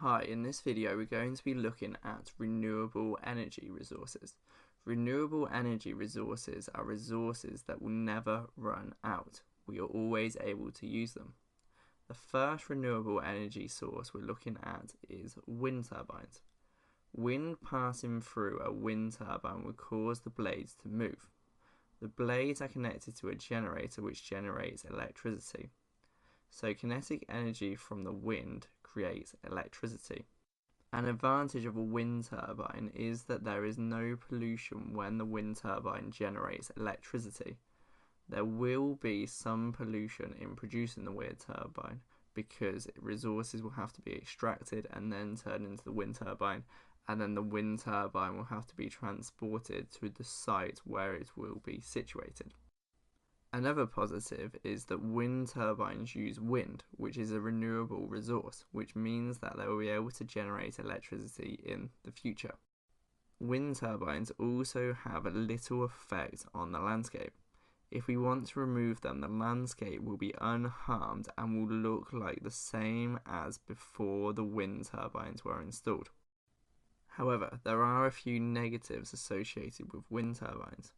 Hi, in this video we're going to be looking at renewable energy resources. Renewable energy resources are resources that will never run out. We are always able to use them. The first renewable energy source we're looking at is wind turbines. Wind passing through a wind turbine will cause the blades to move. The blades are connected to a generator which generates electricity. So kinetic energy from the wind creates electricity. An advantage of a wind turbine is that there is no pollution when the wind turbine generates electricity. There will be some pollution in producing the wind turbine because resources will have to be extracted and then turned into the wind turbine, and then the wind turbine will have to be transported to the site where it will be situated. Another positive is that wind turbines use wind, which is a renewable resource, which means that they will be able to generate electricity in the future. Wind turbines also have a little effect on the landscape. If we want to remove them, the landscape will be unharmed and will look like the same as before the wind turbines were installed. However, there are a few negatives associated with wind turbines.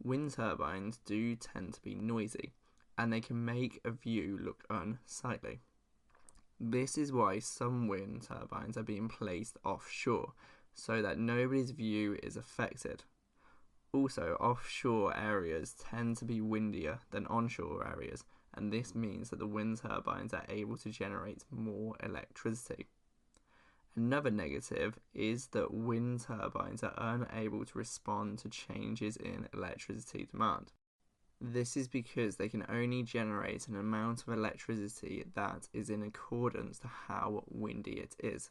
Wind turbines do tend to be noisy, and they can make a view look unsightly. This is why some wind turbines are being placed offshore, so that nobody's view is affected. Also, offshore areas tend to be windier than onshore areas, and this means that the wind turbines are able to generate more electricity. Another negative is that wind turbines are unable to respond to changes in electricity demand. This is because they can only generate an amount of electricity that is in accordance to how windy it is.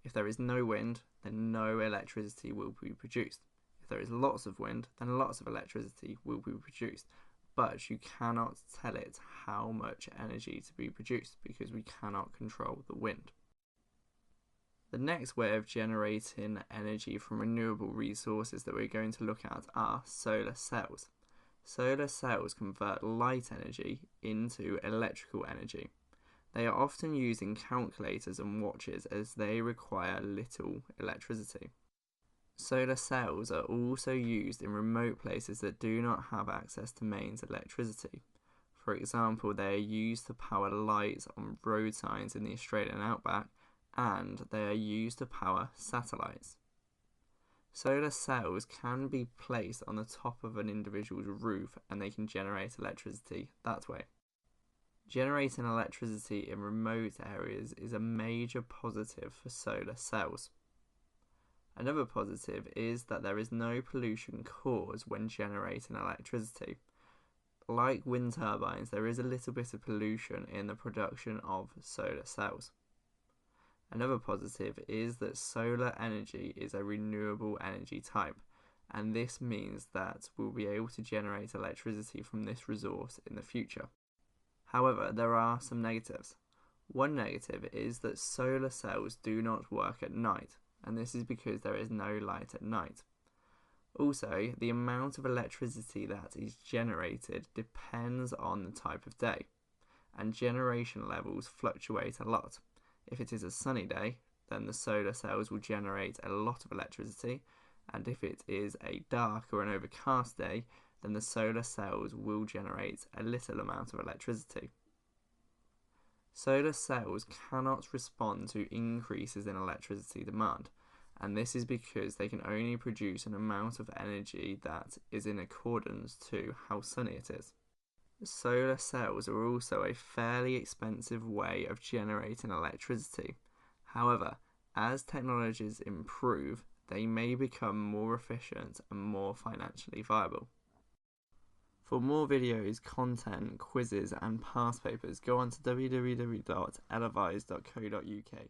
If there is no wind, then no electricity will be produced. If there is lots of wind, then lots of electricity will be produced. But you cannot tell it how much energy to be produced because we cannot control the wind. The next way of generating energy from renewable resources that we're going to look at are solar cells. Solar cells convert light energy into electrical energy. They are often used in calculators and watches as they require little electricity. Solar cells are also used in remote places that do not have access to mains electricity. For example, they are used to power lights on road signs in the Australian outback, and they are used to power satellites. Solar cells can be placed on the top of an individual's roof and they can generate electricity that way. Generating electricity in remote areas is a major positive for solar cells. Another positive is that there is no pollution caused when generating electricity. Like wind turbines, there is a little bit of pollution in the production of solar cells. Another positive is that solar energy is a renewable energy type, and this means that we'll be able to generate electricity from this resource in the future. However, there are some negatives. One negative is that solar cells do not work at night, and this is because there is no light at night. Also, the amount of electricity that is generated depends on the type of day, and generation levels fluctuate a lot. If it is a sunny day, then the solar cells will generate a lot of electricity, and if it is a dark or an overcast day, then the solar cells will generate a little amount of electricity. Solar cells cannot respond to increases in electricity demand, and this is because they can only produce an amount of energy that is in accordance to how sunny it is. Solar cells are also a fairly expensive way of generating electricity. However, as technologies improve, they may become more efficient and more financially viable. For more videos, content, quizzes and past papers, go on to www.elevise.co.uk.